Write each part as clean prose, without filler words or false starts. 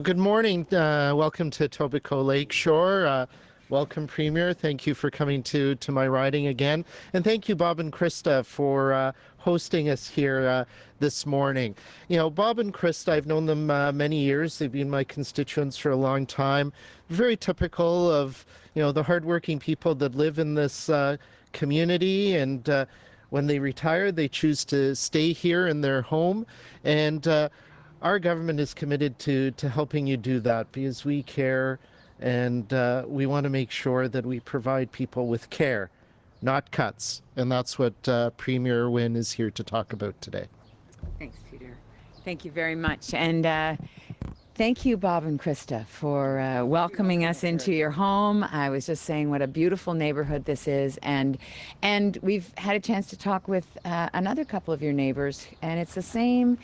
Good morning. Welcome to Etobicoke Lakeshore. Welcome, Premier. Thank you for coming to my riding again. And thank you, Bob and Krista, for hosting us here this morning. You know, Bob and Krista, I've known them many years. They've been my constituents for a long time. Very typical of, the hardworking people that live in this community. And when they retire, they choose to stay here in their home. And our government is committed to helping you do that because we care and we want to make sure that we provide people with care, not cuts. And that's what Premier Wynne is here to talk about today. Thanks, Peter. Thank you very much. And thank you, Bob and Krista, for welcoming us into your home. I was just saying what a beautiful neighborhood this is, and we've had a chance to talk with another couple of your neighbors, and it's the same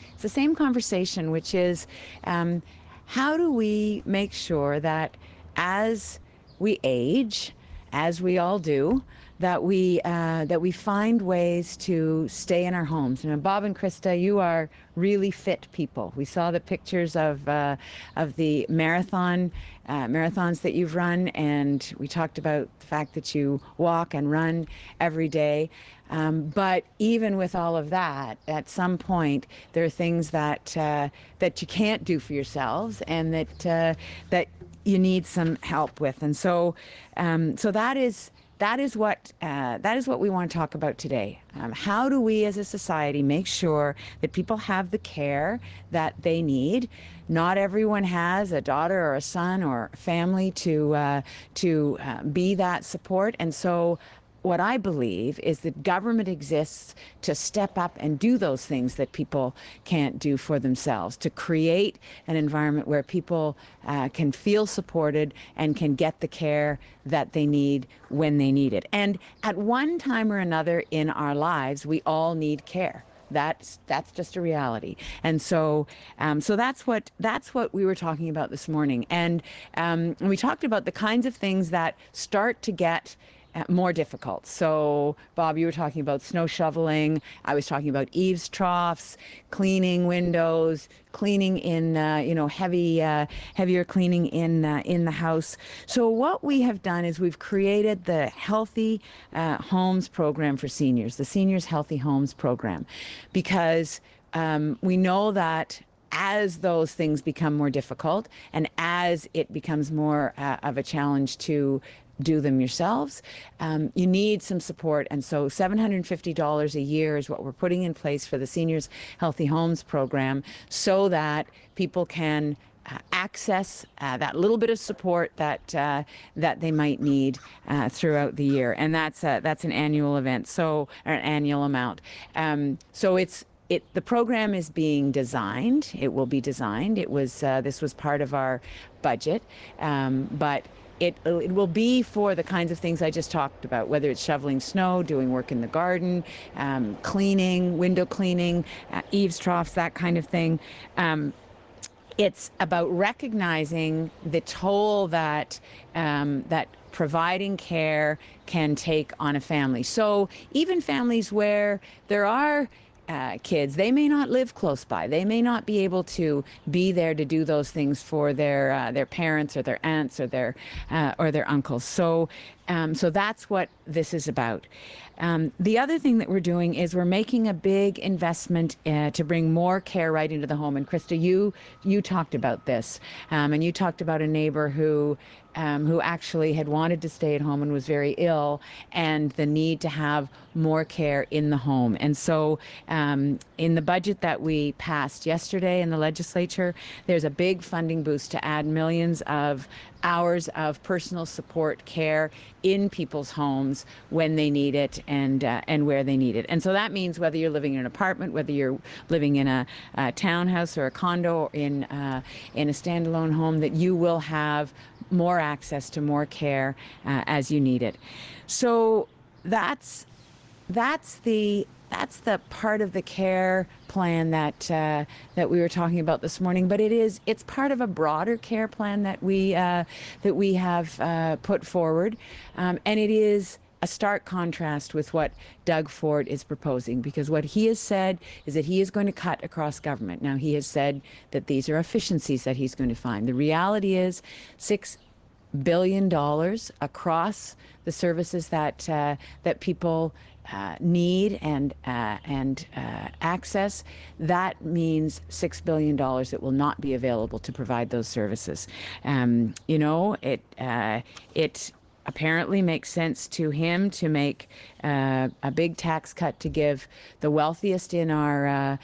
conversation, which is how do we make sure that as we age, as we all do, that we find ways to stay in our homes. And Bob and Krista, you are really fit people. We saw the pictures of the marathons that you've run, and we talked about the fact that you walk and run every day. But even with all of that, at some point there are things that you can't do for yourselves, and that you need some help with. And so that is what we want to talk about today. How do we as a society make sure that people have the care that they need? Not everyone has a daughter or a son or family to be that support. And so what I believe is that government exists to step up and do those things that people can't do for themselves, to create an environment where people can feel supported and can get the care that they need when they need it. And at one time or another in our lives, we all need care. That's just a reality. And so that's what we were talking about this morning. And we talked about the kinds of things that start to get more difficult. So, Bob, you were talking about snow shoveling. I was talking about eaves troughs, cleaning windows, cleaning in heavier cleaning in the house. So what we have done is we've created the Healthy Homes program for seniors, the Seniors Healthy Homes program, because we know that as those things become more difficult and as it becomes more of a challenge to do them yourselves, you need some support. And so $750 a year is what we're putting in place for the Seniors Healthy Homes program, so that people can access that little bit of support that they might need throughout the year. And that's an annual event, or an annual amount. The program is being designed. It will be designed. This was part of our budget, but it will be for the kinds of things I just talked about, whether it's shoveling snow, doing work in the garden, cleaning, window cleaning, eaves troughs, that kind of thing. It's about recognizing the toll that providing care can take on a family. So even families where there are kids, they may not live close by. They may not be able to be there to do those things for their parents or their aunts or their uncles. So that's what this is about. The other thing that we're doing is we're making a big investment to bring more care right into the home. And Krista, you talked about this, and you talked about a neighbor who actually had wanted to stay at home and was very ill, and the need to have more care in the home. And so in the budget that we passed yesterday in the legislature, there's a big funding boost to add millions of hours of personal support care in people's homes when they need it and where they need it. And so that means whether you're living in an apartment, whether you're living in a townhouse or a condo, or in a standalone home, that you will have more access to more care as you need it. So that's the part of the care plan that we were talking about this morning. But it's part of a broader care plan that we have put forward, and it is a stark contrast with what Doug Ford is proposing, because what he has said is that he is going to cut across government. Now, he has said that these are efficiencies that he's going to find. The reality is $6 billion across the services that people need and access. That means $6 billion that will not be available to provide those services. It apparently makes sense to him to make a big tax cut to give the wealthiest in our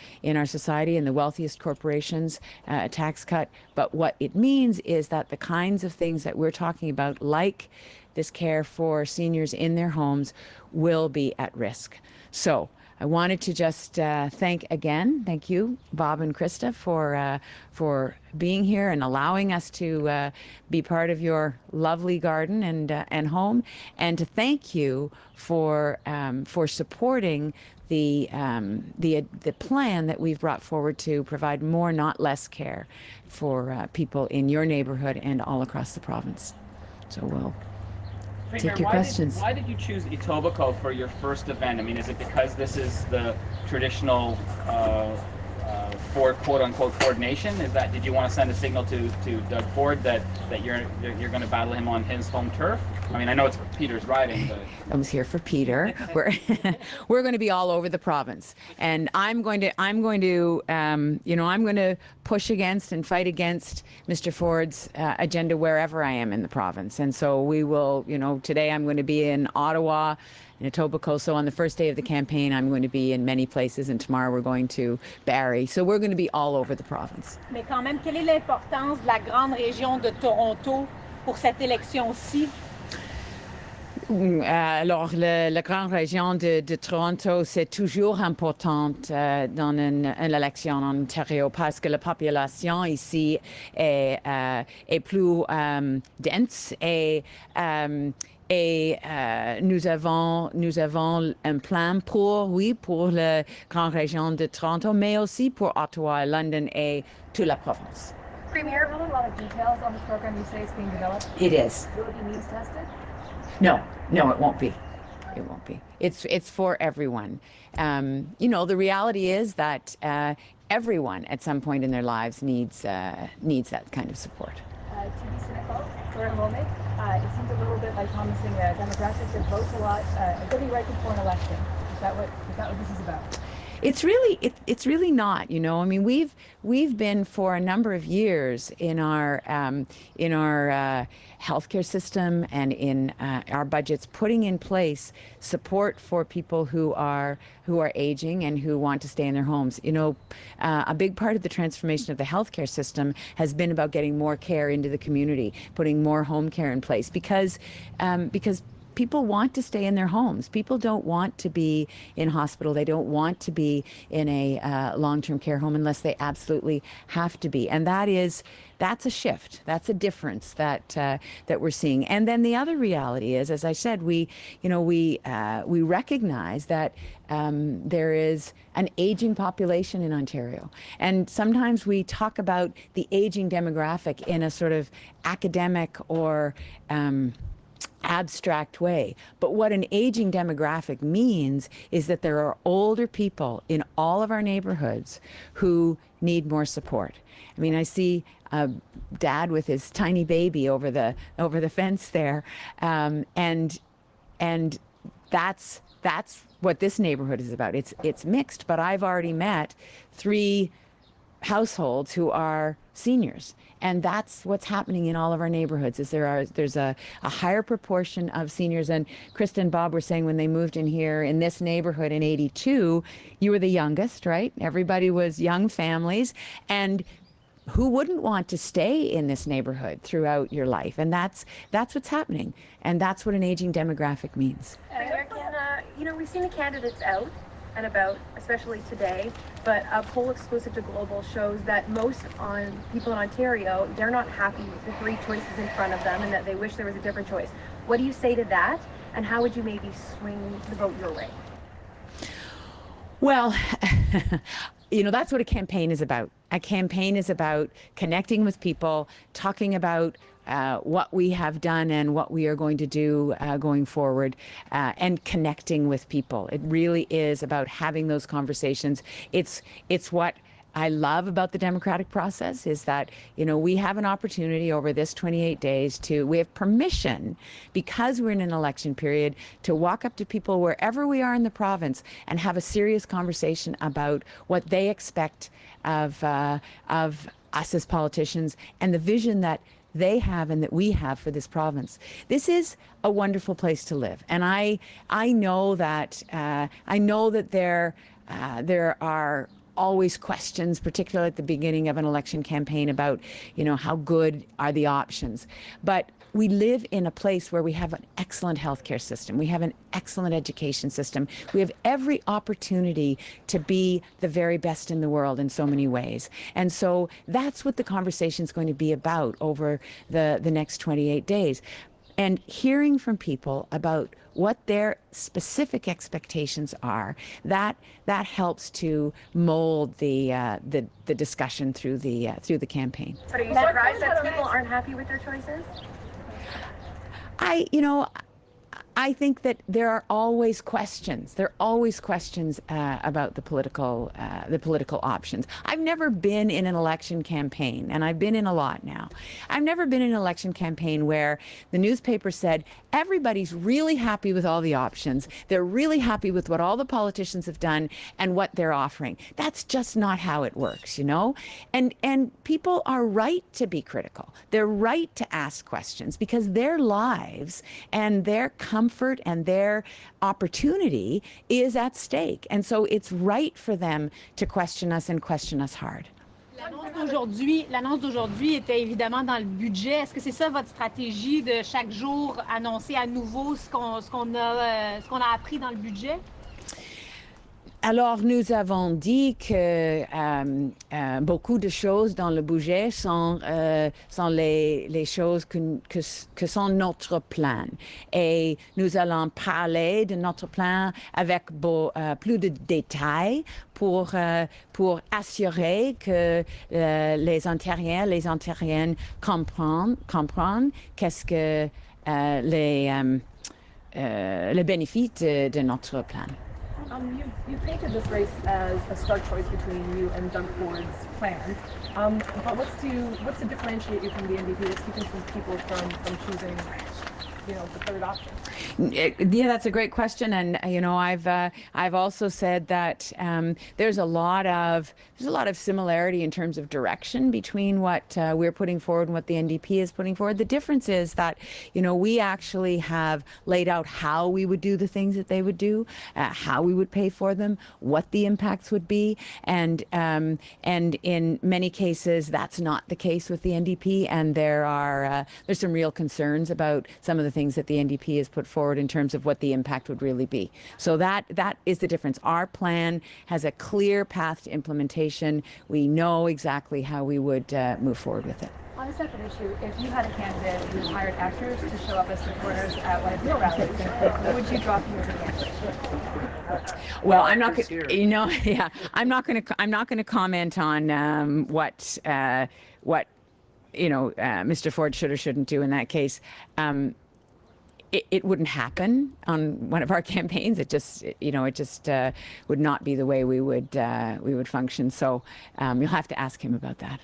society and the wealthiest corporations a tax cut. But what it means is that the kinds of things that we're talking about, like this care for seniors in their homes, will be at risk. So I wanted to just thank you, Bob and Krista, for being here and allowing us to be part of your lovely garden and home, and to thank you for supporting the plan that we've brought forward to provide more, not less, care for people in your neighborhood and all across the province. So we'll take your questions. Why did you choose Etobicoke for your first event? I mean, is it because this is the traditional Ford, quote-unquote, Ford Nation? Did you want to send a signal to Doug Ford that you're going to battle him on his home turf? I mean, I know it's Peter's riding, but I was here for Peter. We're going to be all over the province, and I'm going to push against and fight against Mr. Ford's agenda wherever I am in the province. And so we will. Today I'm going to be in Ottawa, in Etobicoke. So on the first day of the campaign, I'm going to be in many places, and tomorrow we're going to Barrie. So we're going to be all over the province. Mais quand même, quelle est l'importance de la grande région de Toronto pour cette élection-ci? Alors, la grande région de Toronto, c'est toujours importante dans une élection en Ontario, parce que la population ici est plus dense et nous avons un plan pour la grande région de Toronto, mais aussi pour Ottawa, London et toute la province. Premier, a lot of details on this program you say is being developed. It is. Will it be needs tested? No, it won't be. It won't be. It's for everyone. The reality is that everyone at some point in their lives needs that kind of support. To be cynical for a moment, it seems a little bit like promising demographics that votes a lot, getting ready for an election. Is that what this is about? It's really not. I mean, we've been for a number of years in our healthcare system and in our budgets putting in place support for people who are aging and who want to stay in their homes. A big part of the transformation of the healthcare system has been about getting more care into the community, putting more home care in place, because people want to stay in their homes. People don't want to be in hospital. They don't want to be in a long-term care home unless they absolutely have to be. And that's a shift. That's a difference that we're seeing. And then the other reality is, as I said, we recognize that there is an aging population in Ontario. And sometimes we talk about the aging demographic in a sort of academic or abstract way. But what an aging demographic means is that there are older people in all of our neighborhoods who need more support. I mean, I see a dad with his tiny baby over the fence there, and that's what this neighborhood is about. It's mixed, but I've already met 3 households who are seniors, and that's what's happening in all of our neighborhoods. There's a higher proportion of seniors. And Krista and Bob were saying when they moved in here in this neighborhood in '82, you were the youngest, right? Everybody was young families, and who wouldn't want to stay in this neighborhood throughout your life? And that's what's happening, and that's what an aging demographic means. We've seen the candidates out and about, especially today, but a poll exclusive to Global shows that most people in Ontario, they're not happy with the 3 choices in front of them and that they wish there was a different choice. What do you say to that, and how would you maybe swing the vote your way? Well, that's what a campaign is about. A campaign is about connecting with people, talking about what we have done and what we are going to do going forward, and connecting with people. It really is about having those conversations. It's what I love about the democratic process is that, we have an opportunity over this 28 days we have permission, because we're in an election period, to walk up to people wherever we are in the province and have a serious conversation about what they expect of us as politicians and the vision that they have and that we have for this province. This is a wonderful place to live, and I know that there are always questions, particularly at the beginning of an election campaign, about, how good are the options. But we live in a place where we have an excellent healthcare system. We have an excellent education system. We have every opportunity to be the very best in the world in so many ways. And so that's what the conversation is going to be about over the next 28 days. And hearing from people about what their specific expectations are, that helps to mold the discussion through the campaign. But are you surprised that people aren't happy with their choices? I think that there are always questions. There are always questions about the political options. I've never been in an election campaign, and I've been in a lot now. I've never been in an election campaign where the newspaper said everybody's really happy with all the options. They're really happy with what all the politicians have done and what they're offering. That's just not how it works, And people are right to be critical. They're right to ask questions, because their lives and their comfort and their opportunity is at stake. And so it's right for them to question us and question us hard. L'annonce d'aujourd'hui était évidemment dans le budget. Est-ce que c'est ça votre stratégie, de chaque jour annoncer à nouveau ce qu'on a appris dans le budget? Alors, nous avons dit que beaucoup de choses dans le budget sont les choses que sont notre plan. Et nous allons parler de notre plan avec plus de détails pour assurer que les Ontariens, les Ontariennes comprennent qu'est-ce que le bénéfice de notre plan. You painted this race as a stark choice between you and Doug Ford's plan. But what's to differentiate you from the NDP that's keeping some people from choosing, the third option? Yeah, that's a great question, and I've also said that there's a lot of similarity in terms of direction between what we're putting forward and what the NDP is putting forward. The difference is that we actually have laid out how we would do the things that they would do, how we would pay for them, what the impacts would be, and in many cases that's not the case with the NDP, and there's some real concerns about some of the things that the NDP has put forward in terms of what the impact would really be. So that is the difference. Our plan has a clear path to implementation. We know exactly how we would move forward with it. On a separate issue, if you had a candidate who hired actors to show up as supporters at one of your rallies, would you drop him as a candidate? Well, I'm not going to comment on what Mr. Ford should or shouldn't do in that case. It wouldn't happen on one of our campaigns. It just would not be the way we would function. So you'll have to ask him about that.